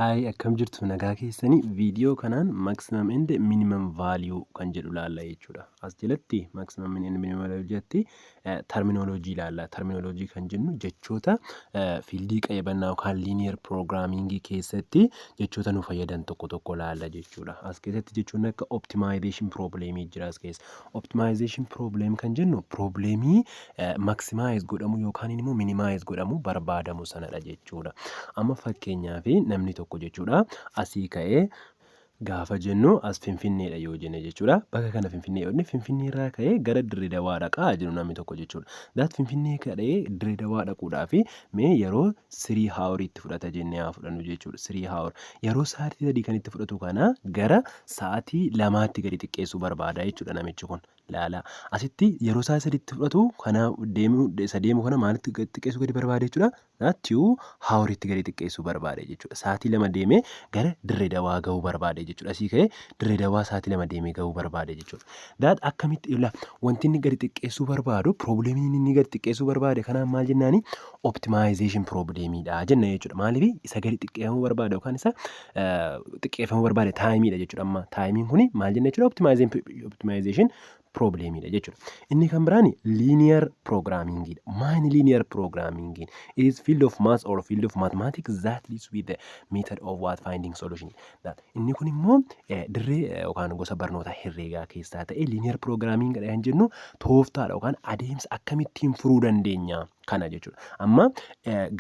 Hayi akkam jirtu nagaa keessanii viidiyoo kanaan maximum and minimum value kan jedhu laalla jechuudha. As jalatti maximum and minimum value jetti terminoloojii laalla. Terminoloojii kan jennu jechoota fiildii qayyabannaa yookaan linear programming keessatti jechoota nu fayyadan tokko laalla jechuudha. As keessatti jechuun akka optimization problem jira as keessa. Optimization problem kan jennu problemii maximize godhamu yookaan immoo minimize godhamu barbaadamu sanadha jechuudha. Amma fakkeenyaaf namni tokko jechuudha asii ka'ee gaafa jennu as Finfinneedha yoo jenne jechuudha. Bakka kana Finfinnee yoo jenne Finfinnee irraa ka'ee gara Dirree Dawaa dhaqaa jedhu namni tokko jechuudha. Daat Finfinnee ka'ee Dirree Dawaa dhaquudhaaf mee yeroo 3 hour itti fudhata jennee haa fudhannu jechuudha. 3 hour yeroo sa'aatii 3 kan itti fudhatu kana gara sa'aatii 2tti gadi xiqqeessuu barbaada jechuudha namichi kun. Laala asitti yeroo sa'aatii 3 itti fudhatu kana deemu kana maalitti gadi xiqqeessuu gadi barbaade jechuudha. Naattiyu haawuritti gadi xiqqeessuu barbaade jechuudha. Sa'aatii 2 deemee gara Dirree Dawaa ga'uu barbaade jechuudha. Asii ka'ee Dirree Dawaa sa'aatii 2 deemee ga'uu barbaade jechuudha. Daat akkamitti illa wanti inni gadi xiqqeessuu barbaadu problemiin inni gadi xiqqeessuu barbaade kanaan maal jennaani optimization problemiidha jenna jechuudha. Maaliif isa gadi xiqqeeffamuu barbaade yookaan isa xiqqeeffamuu barbaade taayimiidha jechuudha. Amma taayimiin kuni maal jenna jechuudha optimization problemiidha jechuudha. Inni kan biraan linear programmingidha. Maani linear programming? It is field of maths or field of mathematics that deals with the method of what finding solution. Inni kun immoo dirree yookaan gosa barnoota herreegaa keessaa ta'e linear programming kan jennu tooftaadha yookaan adeemsa akkamittiin furuu dandeenya kana jechuudha. Amma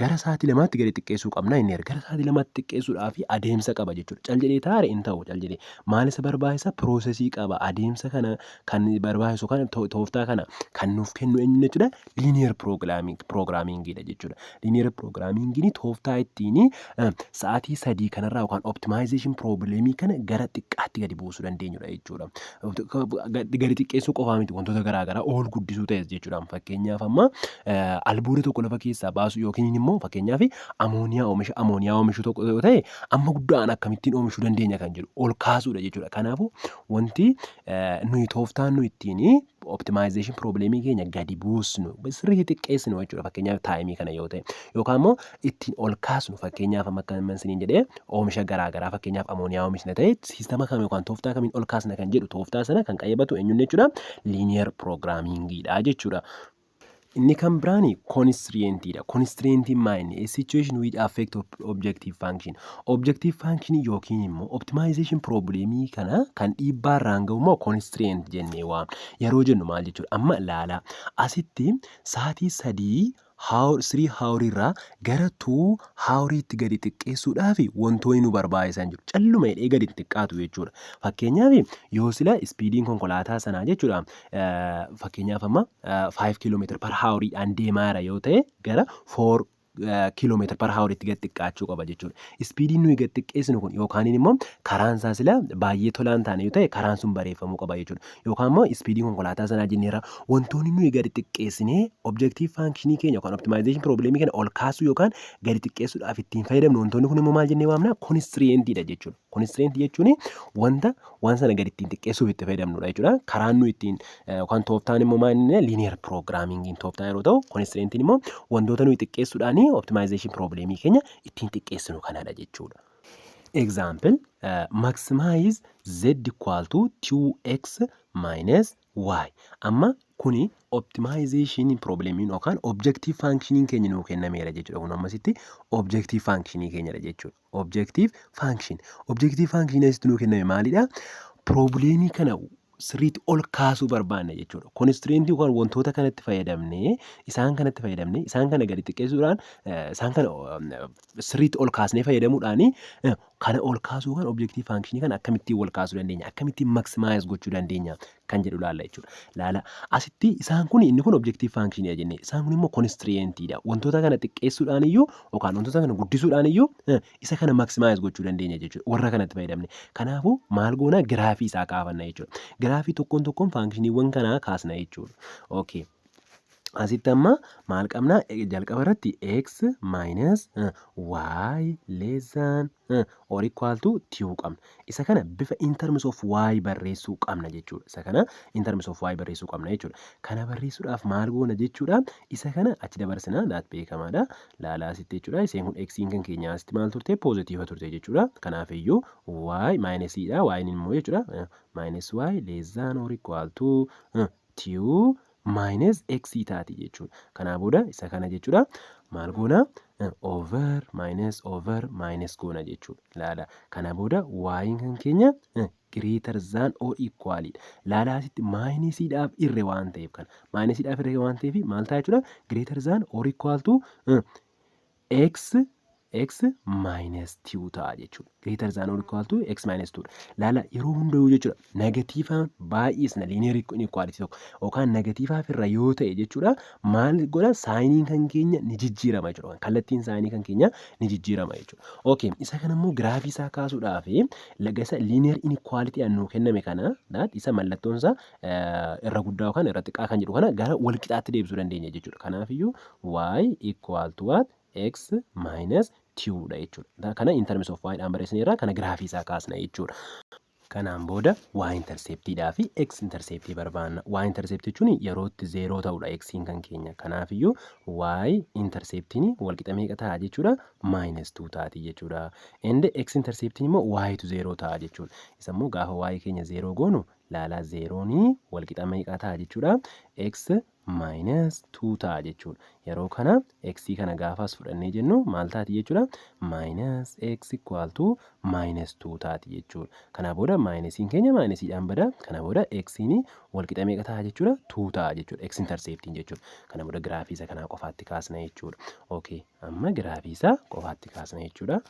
gara sa'aatii 2tti gadi xiqqeessuu qabna inni gara sa'aatii 2tti xiqqeessuudhaaf adeemsa qaba jechuudha. Cal jedhee taare hin ta'u cal jedhee maal isa barbaachisa piroosesii qaba adeemsa kana kan barbaachisu kan tooftaa kana kan nuuf kennu eenyu jechuudha. Linear programmingidha jechuudha. Linear programmingin tooftaa ittiin sa'aatii 3 kanarraa yookaan optimization problemii kana gara xiqqaatti gadi buusuu dandeenyudha jechuudha. Gadi xiqqeessuu qofaa miti wantoota garaagaraa ol guddisuu ta'es jechuudha. Fakkeenyaaf amma albuuda tokko lafa keessaa baasu yookiin immoo fakkeenyaaf amooniyaa oomishuu tokko yoo ta'e amma guddaan akkamittiin oomishuu dandeenya kan jedhu ol kaasuudha jechuudha. Kanaafuu wanti nuyi tooftaan nuyi ittiin optimization problemii keenya gadi buusnu sirrii xiqqeessinu jechuudha. Fakkeenyaaf taayimii kana yoo ta'e yookaan immoo ittiin ol kaasnu fakkeenyaaf amma kan mansiniin jedhee oomisha garaagaraa fakkeenyaaf amooniyaa oomishna ta'e siistama kam yookaan tooftaa kamiin ol kaasna kan jedhu tooftaa sana kan qayyabatu eenyuun jechuudha linear programmingidha jechuudha. Inni kan biraan constraintidha. Constraintiin maayini? A situation which affect objective function. Objective function yookiin immoo optimization problemii kana kan dhiibbaa irraan ga'u immoo constraint jennee waamna. Yeroo jennu maal jechuudha? Amma ilaala. Asitti sa'aatii 3 hawriirraa gara 2 hawriitti gadi xiqqeessuudhaaf wantoonni nu barbaachisan jiru. Calluma hidhee gadi xiqqaatu jechuudha. Fakkeenyaaf yoo sila ispiidiin konkolaataa sanaa jechuudha. Fakkeenyaaf amma 5 km/h deemaara yoo ta'e gara 4 km/h gadi xiqqaachuu qaba jechuudha. Ispiidiin nuyi gadi xiqqeessinu kun yookaan immoo karaan isaa sila baay'ee tolaan taane yoo ta'e karaan sun bareeffamuu qaba jechuudha. Yookaan immoo ispiidiin konkolaataa sanaa jenneera wantoonni nuyi gadi xiqqeessinee objective functionii keenya yookaan optimization problemii kana ol kaasuu yookaan gadi xiqqeessuudhaaf ittiin fayyadamnu wantoonni kun immoo maal jennee waamna constraintidha jechuudha. Constraint jechuun wanta waan sana gadi ittiin xiqqeessuuf itti fayyadamnudha jechuudha. Karaan nuyi ittiin yookaan tooftaan immoo maal inni linear programmingin tooftaa yeroo ta'u constraintiin immoo wantoota nuyi xiqqeessuudhaan optimization problemii keenya ittiin xiqqeessinu kanadha jechuudha. Example maximize z equal to 2x minus y. Amma kuni optimization problemii yookaan objective functioning keenya nuu kennameera jechuudha. Kun ammasitti objective functioning keenyadha jechuudha. Objective function asitti nuu kenname maalidha? Problemii kana sirriitti ol kaasuu barbaanna jechuudha. Constraintii yookaan wantoota kanatti fayyadamnee isaan kana gadi xiqqeessuudhaan isaan kana sirriitti ol kaasnee fayyadamuudhaan kana ol kaasuu kan objective functionii kan akkamittiin ol kaasuu dandeenya akkamittiin maximize gochuu dandeenya kan jedhu laalla jechuudha. Laala asitti isaan kun inni kun objective functionii jennee isaan kun immoo constraintidha. Wantoota kana xiqqeessuudhaan iyyuu yookaan wantoota kana guddisuudhaan iyyuu isa kana maximize gochuu dandeenya jechuudha. Warra kanatti fayyadamne. Kanaafuu maal goona giraafii isaa kaafanna jechuudha. Giraafii tokkoon functioniiwwan kanaa kaasna jechuudha. Okay. Asitti amma maal qabnaa? Jalqaba irratti x minus y less than or equal to 2 qabna. Isa kana bifa in terms of y barreessuu qabna jechuudha. Isa kana in terms of y barreessuu qabna jechuudha. Kana barreessuudhaaf maal goona jechuudha? Isa kana achi dabarsinaa daat beekamaadha. Laalaa asitti jechuudha. Iseen kun xiin kan keenya asitti maal turte? Poozitiiva turte jechuudha. Kanaaf iyyuu y minus'idha. Y immoo jechuudha minus y less than or equal to 2 minus x taati jechuudha. Kanaa booda isa kana jechuudha maal goona? Over minus goona jechuudha. Laala kana booda y kan keenya greater than or equal dha. Laala asitti minus'idhaaf irre waan ta'eef kana minus'idhaaf irre waan ta'eef maal ta'a jechuudha? Greater than or equal to x minus 2 ta'a jechuudha. Greater than or equal to x minus 2 dha. Laala yeroo hundayyuu jechuudha negatiivaan baay'isna linear inequality tokko yookaan negatiivaaf irra yoo ta'e jechuudha maal godha? Saayiniin kan keenya ni jijjiirama jechuudha. Kallattiin saayinii kan keenya ni jijjiirama jechuudha. Okay, isa kana immoo giraafii isaa kaasuudhaaf lagasa linear inequality nuu kenname kana isa mallattoon isaa irra guddaa yookaan irra xiqqaa kan jedhu kana gara wal qixaatti deebisuu dandeenya jechuudha. Kanaaf iyyuu y equal to what? X minus 2 dha jechuudha. Kana in terms of y dhaan barreessineerra kana giraafii isaa kaasna jechuudha. Kanaan booda y interceptiidhaa fi x interceptii barbaanna. Y intercept jechuun yerootti 0 ta'udha x'n kan keenya. Kanaaf iyyuu y interceptiin walqixa meeqa ta'a jechuudha? Minus 2 taati jechuudha. Inde x interceptiin immoo y tu 0 ta'a jechuudha. Isa immoo gaafa y keenya 0 goonu laalaa 0 walqixa meeqa ta'a jechuudha? X minus 2 ta'a jechuudha. Yeroo kana x kana gaafas fudhannee jennu maal taati jechuudha? Minus x equal to minus 2 taati jechuudha. Kana booda minus'iin keenya minus'iidhaan bada. Kana booda x'iin walqixa meeqa ta'a jechuudha? 2 ta'a jechuudha. X interceptiin jechuudha. Kana booda giraafii isa kanaa qofaatti kaasna jechuudha. Okay, amma giraafii isaa qofaatti kaasna jechuudha.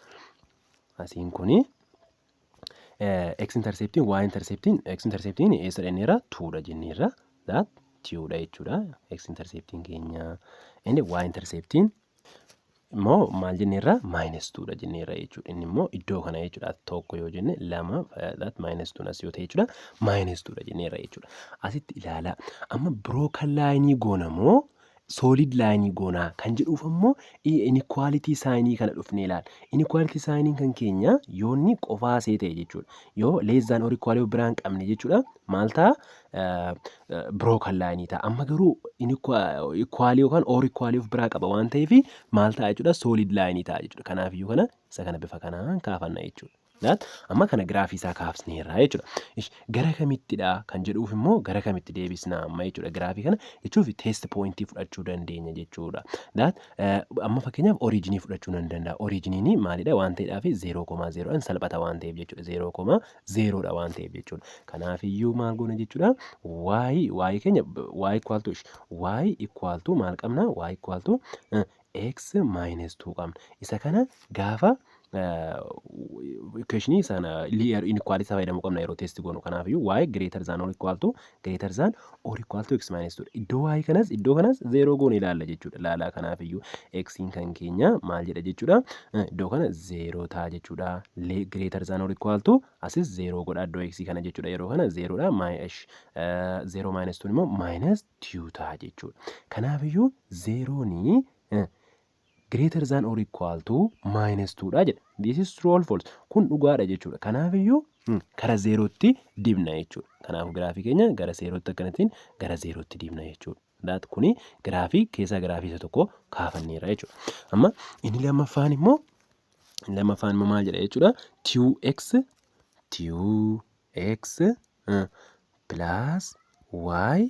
Asiin kuni x interceptiin y interceptiin x interceptiin eessa dhanneerra 2 dha jenneerra. That 2 dha jechuudha. X interceptiin keenya inni y interceptiin immoo maal jenneerra? Minus 2 dha jenneerra jechuudha. Inni immoo iddoo kana jechuudha tokko yoo jenne lama that minus 2 as yoo ta'e jechuudha minus 2 dha jenneerra jechuudha. Asitti ilaalaa amma broken line goona moo solid line goonaa kan jedhuuf ammoo inequality saayinii kana dhufnee ilaala. Inequality saayiniin kan keenya yoo inni qofaa see ta'e jechuudha. Yoo less than or equal biraan qabne jechuudha maal ta'a? Broken line ta'a. Amma garuu equal yookaan or equal of biraa qaba waan ta'eef maal ta'a jechuudha? Solid line ta'a jechuudha. Kanaaf iyyuu kana isa kana bifa kanaan kaafanna jechuudha. Amma kana giraafii isaa kaafneerra jechuudha. Gara kamittidha kan jedhuuf immoo gara kamitti deebisna amma jechuudha. Giraafii kana jechuuf test pointii fudhachuu dandeenya jechuudha. Amma fakkeenyaaf originii fudhachuu nan danda'a. Originiin maalidha waan ta'eedhaaf 0,0 salphata waan ta'eef jechuudha. 0,0 dha waan ta'eef jechuudha. Kanaaf iyyuu maal goona jechuudha? Y keenya y equal to maal qabna? Y equal to x minus 2 qabna. Isa kana gaafa equationii sana linear inequality fayyadamuu qabna yeroo test goonu. Kanaaf iyyuu y greater than or equal to x minus 2 iddoo y kanas iddoo kanas 0 goone ilaalla jechuudha. Ilaalaa kanaaf iyyuu x'n kan keenya maal jedha jechuudha? Iddoo kana 0 ta'a jechuudha. Greater than or equal to asis 0 godha iddoo x kana jechuudha. Yeroo kana 0 dha 0 minus 2 immoo minus 2 ta'a jechuudha. Kanaaf iyyuu 0 ni greater than or equal to minus 2 dha jedha. This is true or false. Kun dhugaadha jechuudha. Kanaaf iyyuu kara 0tti dibna jechuudha. Kanaaf giraafii keenya gara 0tti akkanattiin gara 0tti dibna jechuudha. Kuni giraafii keessaa giraafii isa tokko kaafanneerra jechuudha. Amma inni lammaffaan immoo maal jedha jechuudha? 2x plus y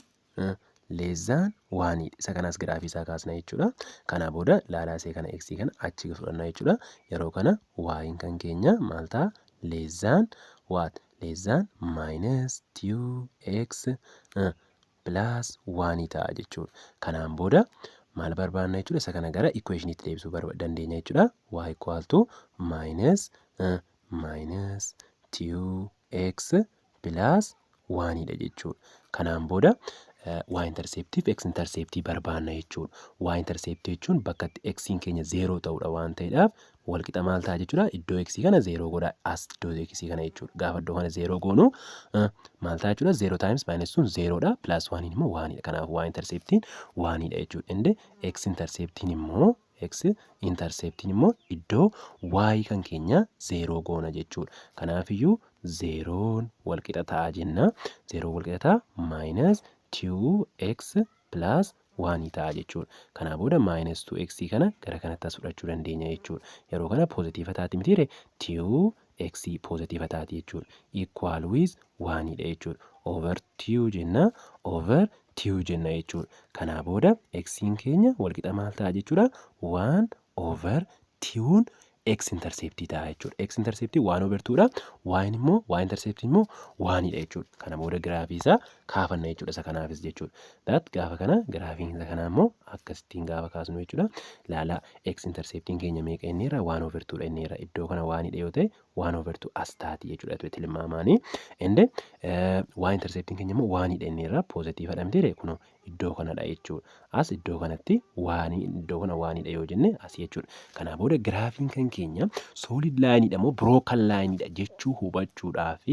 less than 1 isa kanas giraafii isaa kaasna jechuudha. Kana booda laalaa isee kana x kana achi fudhanna jechuudha. Yeroo kana y kan keenya maal ta'a? Less than what? Less than minus 2x plus 1 ta'a jechuudha. Kanaan booda maal barbaanna jechuudha? Isa kana gara equationiitti deebisuu dandeenya jechuudha. Y equal to minus 2x plus 1 dha jechuudha. Kanaan booda y interceptiif x interceptii barbaanna jechuudha. Y intercept jechuun bakka x'n keenya 0 ta'udha waan ta'eedhaaf walqixa maal ta'a jechuudha iddoo x kana 0 godha as iddoo x kana jechuudha gaafa iddoo kana 0 goonu maal ta'a jechuudha 0 times minus 2 0 dha plus 1 immoo 1 dha kanaaf y interceptiin 1 dha jechuudha inde x interceptiin immoo iddoo y kan keenya 0 goona jechuudha kanaaf iyyuu 0 walqixa ta'a jenna 0 walqixa ta'a minus 2x plus 1 ta'a jechuudha. Kana booda minus 2x kana gara kanatti as fudhachuu dandeenya jechuudha. Yeroo kana positiiva taati mitiire 2x positiiva taati jechuudha. Equal with 1 dha jechuudha. Over 2 jenna over 2 jenna jechuudha. Kana booda x keenya walqixa maal ta'a jechuudha 1 over 2 x interceptii ta'a jechuudha. X interceptii 1 over 2 dha. Y immoo y interceptii immoo 1 dha jechuudha. Kana booda giraafii isaa kaafanna jechuudha isa kanaafis jechuudha. That gaafa kana giraafiin isa kanaa immoo akkasittiin gaafa kaasnu jechuudha. Laalaa x interceptiin keenya meeqa inni irra 1 over 2 dha inni irra iddoo kana 1 dha yoo ta'e 1 over 2 as taati jechuudha tuuti tilmaamaanii. Inde y interceptiin keenya immoo 1 dha inni irra positiiva dha mitiire kunoo iddoo kanadha jechuudha. As iddoo kanatti iddoo kana 1 dha yoo jenne as jechuudha. Kana booda giraafiin kan keenya solid line dha moo broken line dha jechuu hubachuudhaaf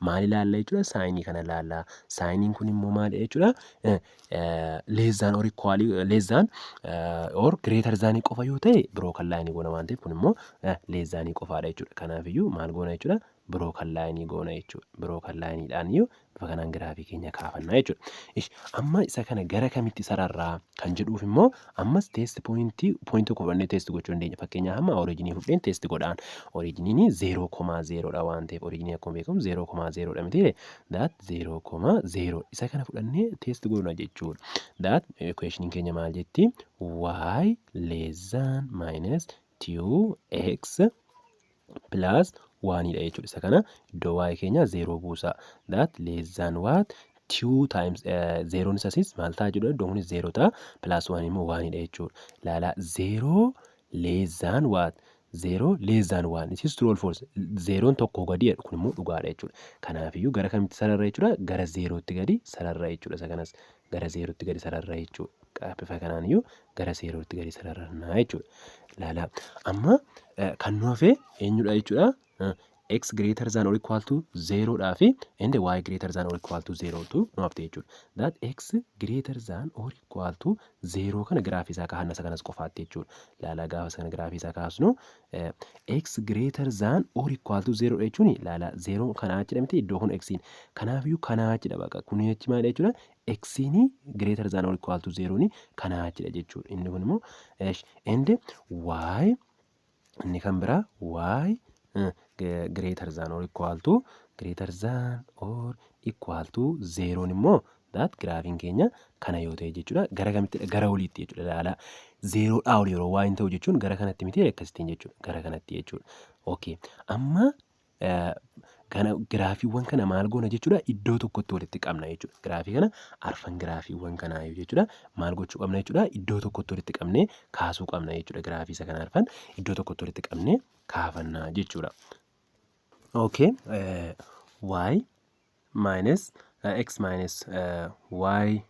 maal ilaalla jechuudha saayinii kana ilaalla. Saayiniin kun immoo maal jechuudha less than or equal less than or greater than qofa yoo ta'e broken line goona waan ta'eef kun immoo less than qofaadha jechuudha. Kanaaf iyyuu maal goona jechuudha broken line goona jechuudha. Broken line dhaan iyyuu bifa kanaan giraafii keenya kaafannaa jechuudha. Amma isa kana gara kamitti sararraa kan jedhuuf immoo ammas test point tokko fudhannee test gochuu dandeenya. Fakkeenyaaf amma originii fudheen test godhaan. Originiin 0,0 dha waan ta'eef originii akkuma beekamu 0,0 dha mitiire that 0,0 isa kana fudhannee test goona jechuudha. That equation keenya maal jetti y less than minus 2x plus 1 dha jechuudha. Isa kana iddoo y keenya 0 buusa. That less than what 2 times 0 isasis maal ta'a jedhu iddoon kunis 0 ta'a plus 1 immoo 1 dha jechuudha. Laala 0 less than what 0 less than 1 this is true or false 0 tokko gadi kun immoo dhugaadha jechuudha. Kanaaf iyyuu gara kamitti sararra jechuudha gara 0tti gadi sararra jechuudha. Isa kanas gara 0tti gadi sararra jechuudha. Bifa kanaan iyyuu gara 0tti gadi sararra jechuudha. Laala amma kan nu hafe eenyudha jechuudha x greater than or equal to 0 dhaa and y greater than or equal to 0 tu nu hafte jechuudha. That x greater than or equal to 0 kana giraafii isaa kahanna isa kanas qofaatti jechuudha. Laala gaafa sana giraafii isaa kaasnu x greater than or equal to 0 jechuun laala 0 kanaa achidha miti iddoo kun x kanaaf iyyuu kanaa achidha baqa kun jechi maal jechuudha x greater than or equal to 0 kanaa achidha jechuudha. Inni kun immoo and y inni kan biraa y greater than or equal to 0 immoo that graafiin keenya kana yoo ta'e jechuudha gara kamitti gara oliitti jechuudha. Laala 0 dhaa ol yeroo waan ta'u jechuun gara kanatti miti akkasittiin jechuudha gara kanatti jechuudha. Okay amma kana giraafiiwwan kana maal goona jechuudha iddoo tokkotti walitti qabna jechuudha. Giraafii kana arfan giraafiiwwan kanaa jechuudha maal gochuu qabna jechuudha iddoo tokkotti walitti qabnee kaasuu qabna jechuudha. Giraafii isa kana arfan iddoo tokkotti walitti qabnee kaafannaa jechuudha. Okay y minus x minus y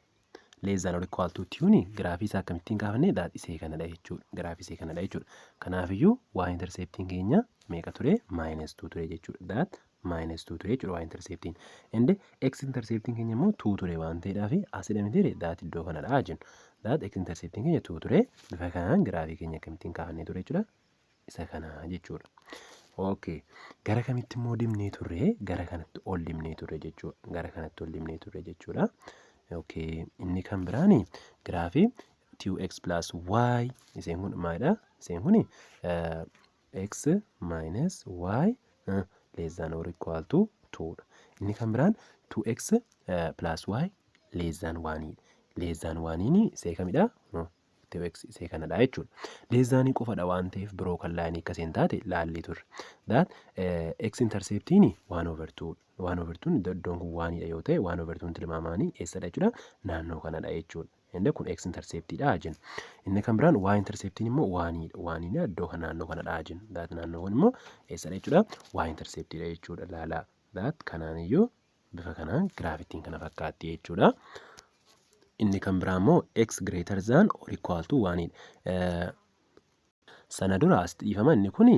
less than or equal to 2 giraafii isaa akkamittiin kaafanne that isee kanadha jechuudha. Giraafii isee kanadha jechuudha. Kanaaf iyyuu y interceptiin keenya meeqa ture minus 2 ture jechuudha. That minus 2 ture jechuudha y interceptiin and x interceptiin keenya immoo 2 ture waan ta'eedhaaf asidha mitiire that iddoo kanadha jennu. That x interceptiin keenya 2 ture bifa kanaan giraafii keenya akkamittiin kaafannee ture jechuudha isa kana jechuudha. Okay gara kamitti immoo dimnee turre gara kanatti ol dimnee turre jechuudha. Gara kanatti ol dimnee turre jechuudha. Okay inni kan biraani giraafii 2x plus y iseen kun maalidha iseen kun x minus y less than or equal to 2 dha. Inni kan biraan 2x plus y less than 1 less than 1 isee kamidha x isee kanadha jechuudha. Less than qofadha waan ta'eef biroo kan laayinii akkasiin taate laallee turre. That x interceptiin 1 over 2 1 over 2 iddoon kun 1 dha yoo ta'e 1 over 2 tilmaamaanii eessadha jechuudha naannoo kanadha jechuudha. Inni kun x interceptiidha jenna. Inni kan biraan y interceptiin immoo 1 dha 1 dha iddoo kan naannoo kanadha jenna. That naannoo kun immoo eessadha jechuudha y interceptiidha jechuudha. Laala that kanaan iyyuu bifa kanaan giraafitiin kana fakkaatti jechuudha. Inni kan biraa immoo x greater than or equal to 1 Sana dura asitti dhiifama inni kuni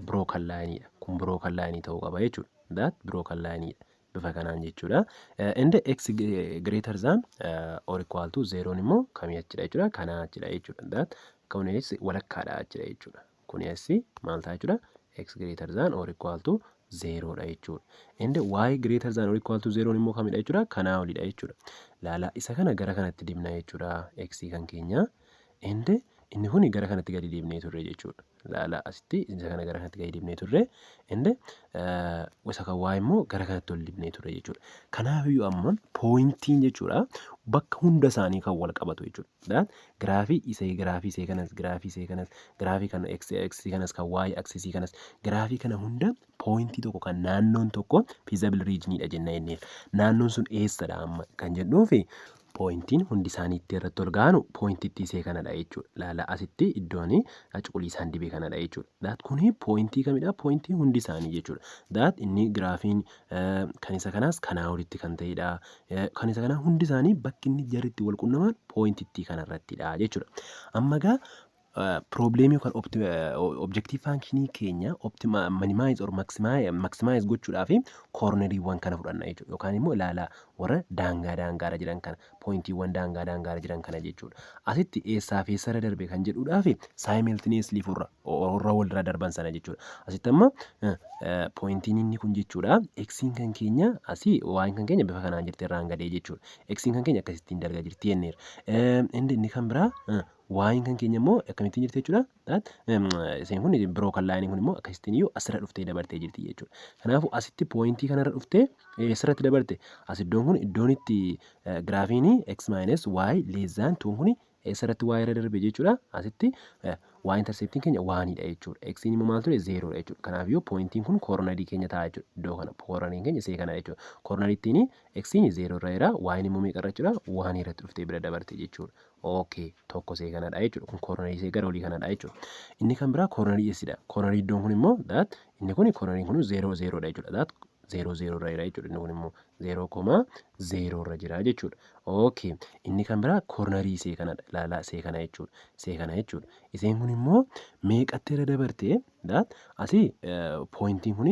broken line'idha. Kun broken line ta'uu qaba jechuudha. That broken line'idha. Bifa kanaan jechuudha. Inde x greater than or equal to 0 immoo kamii achidha jechuudha. Kanaa achidha jechuudha. That kunis walakkaadha achidha jechuudha. Kunis maal ta'a jechuudha. X greater than or equal to 0 dha jechuudha. Inde y greater than or equal to 0 immoo kamidha jechuudha. Kanaa olidha jechuudha. Laala isa kana gara kanatti dibna jechuudha. X kan keenya. Inde inni kuni gara kanatti gadi deemnee turre jechuudha. Laala asitti isa kana gara kanatti gadi deemnee turre. Inde isa kan waa immoo gara kanatti ol deemnee turre jechuudha. Kanaafiyyuu amma pooyintiin jechuudha bakka hunda isaanii kan wal qabatu jechuudha. Giraafii isee kanas giraafii kan x kanas kan y axisii kanas giraafii kana hunda pooyintii tokko kan naannoon tokko feasible regionidha jenna jenneef. Naannoon sun eessadha amma kan jedhuufi pooyintiin hundi isaanii itti irratti ol ga'anu pooyintiitti isee kanadha jechuudha. Laala asitti iddoon cuquliisaan dibee kanadha jechuudha. Daat kuni pooyintii kamidha? Pooyintii hundi isaanii jechuudha. Daat inni giraafiin kan isa kanaas kanaa olitti kan ta'edha. Kan isa kanaa hundi isaanii bakki inni jarritti wal qunnaman pooyintiitti kanarrattidha jechuudha. Amma gaa probleemii yookaan objective functionii keenya minimize or maximize gochuudhaaf koorneriiwwan kana fudhanna jechuudha. Yookaan immoo ilaalaa warra daangaarra jiran kana pooyintiiwwan daangaarra jiran kana jechuudha. Asitti eessaa fi eessarra darbe kan jedhuudhaaf simultaneously warra walirra darban sana jechuudha. Asitti amma pooyintiin inni kun jechuudha. X'iin kan keenya asii y'n kan keenya bifa kanaan jirti irraan gadee jechuudha. X'iin kan keenya akkasittiin dargaa jirti jenneera. Inni kan biraa y'n kan keenya immoo akkamittiin jirti jechuudha. Iseen kun broken line kun immoo akkasittiin iyyuu asirra dhuftee dabartee jirti jechuudha. Kanaafuu asitti pooyintii kanarra dhuftee eessarratti dabarte? As iddoon kun iddoon itti giraafiin x minus y less than 2 kun eessarratti y irra darbe jechuudha. Asitti y interceptiin keenya 1dha jechuudha. X'iin immoo maal ture? 0dha jechuudha. Kanaafiyyuu pooyintiin kun koornerii keenya ta'a jechuudha. Iddoo kana koorneriin keenya isee kana jechuudha. Koorneriittiin x'iin 0 irra jira, y'n immoo meeqa irra jira? 1 irratti dhuftee bira dabarte jechuudha. Okay, tokko isee kanadha jechuudha. Kun koornerii isee gara olii kanadha jechuudha. Inni kan biraa koornerii eessidha. Koornerii iddoon kun immoo inni kun koorneriin kun 0 0dha jechuudha. 0 0 irra jira jechuudha. Inni kun immoo 0,0 irra jira jechuudha. Okay, inni kan biraa koornerii isee kanadha. Ilaalaa isee kana jechuudha. Isee kana jechuudha. Iseen kun immoo meeqatti irra dabarte? Asii pooyintiin kun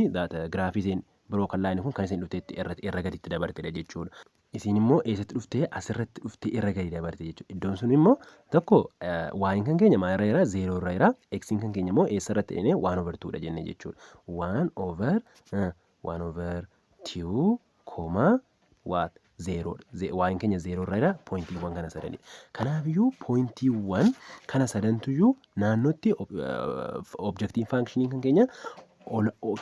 giraafii iseen broken line kun kan iseen dhufteetti irra gaditti dabartedha jechuudha. Isiin immoo eessatti dhuftee? Asirratti dhuftee irra gadi dabarte jechuudha. Iddoon sun immoo tokko y'n kan keenya maal irra jira? 0 irra jira. X'iin kan keenya immoo eessarratti dhufee 1/2dha jenne jechuudha. 1/2 what 0 y'n keenya 0 irra jira. Pooyintiiwwan kana sadanidha. Kanaafiyyuu pooyintiiwwan kana sadantuyyuu naannootti objective functionii kan keenya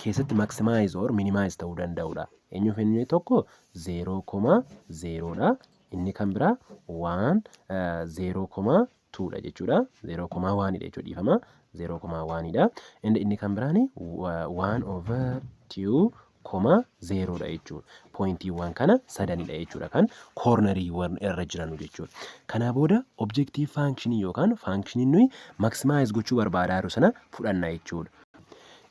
keessatti maximize or minimize ta'uu danda'udha. Eenyuuf inni tokko 0,0dha. Inni kan biraa 0,2dha jechuudha. 0,1dha jechuudha dhiifama. 0,1dha. Inni kan biraan 1/2,0dha jechuudha. Pooyintiiwwan kana sadanidha jechuudha kan koorneriiwwan irra jiran jechuudha. Kanaa booda objective functionii yookaan functionii nuyi maximize gochuu barbaadaa sana fudhanna jechuudha.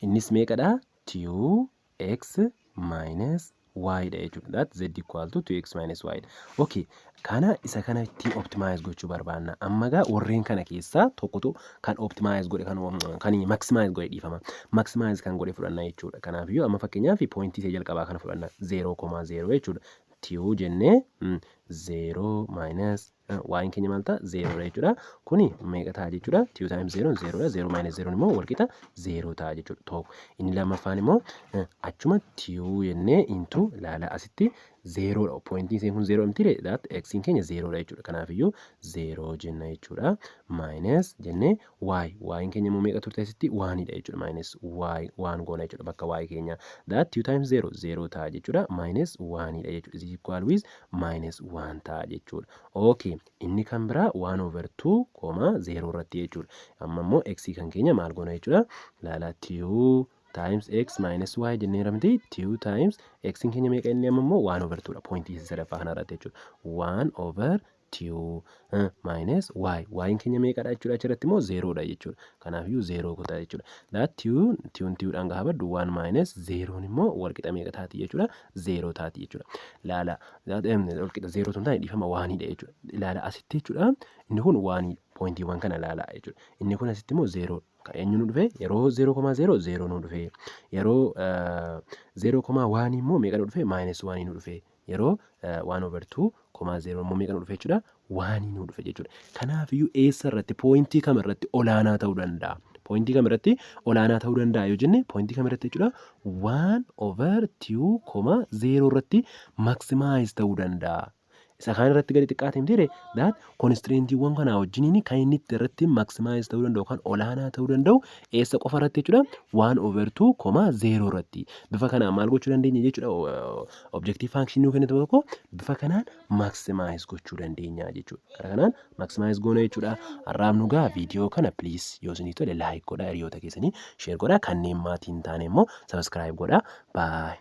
Innis meeqadha? 2x minus y dha jechuudha. That z equal to 2x minus y dha. Okay, kana isa kana ittiin optimize gochuu barbaanna. Amma gaa warreen kana keessaa tokkotu kan optimize godhe kan maximize godhe dhiifama. Maximize kan godhe fudhanna jechuudha. Kanaafiyyuu amma fakkeenyaaf pooyintii isa jalqabaa kana fudhanna 0,0 jechuudha. 2 jennee 0 minus y'n keenya maal ta'a? 0 jechuudha. Kuni meeqa ta'a jechuudha? 2 times 0 0dha. 0 minus 0 immoo walqixa 0 ta'a jechuudha. Tokko. Inni lammaffaan immoo achuma 2 jennee into ilaala asitti 0dha. Pooyintiin iseen kun 0 miti x'iin keenya 0dha jechuudha. Kanaafiyyuu 0 jenna jechuudha. Minus jennee y'n keenya immoo meeqa turte asitti? 1dha jechuudha. Minus y 1 goona jechuudha bakka y keenya. 2 times 0 0 ta'a jechuudha. Minus 1dha jechuudha. Is equal with minus 1 ta'a jechuudha. Okay, inni kan biraa 1/2,0 irratti jechuudha. Amma immoo x kan keenya maal goona jechuudha? Ilaala 2 times x minus y jennee ramti 2 times x keenya meeqa inni amma immoo 1/2dha. Pooyintii isa sadaffaa kanarratti jechuudha. 1/2 minus y'n keenya meeqadha jechuudha? Achirratti immoo 0dha jechuudha. Kanaafiyyuu 0 kutaa jechuudha. That 2dhaan gaafa baddu 1 minus 0 immoo walqixa meeqa taati jechuudha? 0 taati jechuudha. Ilaala walqixa 0 tun taane dhiifama 1dha jechuudha. Ilaala asitti jechuudha. Inni kun 1dha. pointiiwwan kana ilaalaa jechuudha. Inni kun asitti immoo 0 kan eenyu nu dhufe yeroo 0,0 0 nu dhufe yeroo 0,1 immoo meeqa nu dhufe -1 nu dhufe yeroo 1/2,0 immoo meeqa nu dhufe jechuudha 1 nu dhufe jechuudha. Kanaafiyyuu eessa irratti pointii kam irratti olaanaa ta'uu danda'a? Pointii kam irratti olaanaa ta'uu danda'a yoo jenne pointii kam irratti jechuudha 1/2,0 irratti maximize ta'uu danda'a. Isa kaan irratti gadi xiqqaate miti that constraintiiwwan kanaa wajjiniin kan inni irratti maximize ta'uu danda'u kan olaanaa ta'uu danda'u eessa qofa irratti jechuudha 1/2,0 irratti. Bifa kanaan maal gochuu dandeenya jechuudha objective function nu kennitu tokko bifa kanaan maximize gochuu dandeenya jechuudha. Karaa kanaan maximize goona jechuudha. Har'aaf nu gaa viidiyoo kana please yoo isinii tole like godhaa hiriyoota keessanii share godhaa kanneen maatii hin taane immoo subscribe godhaa. Bye.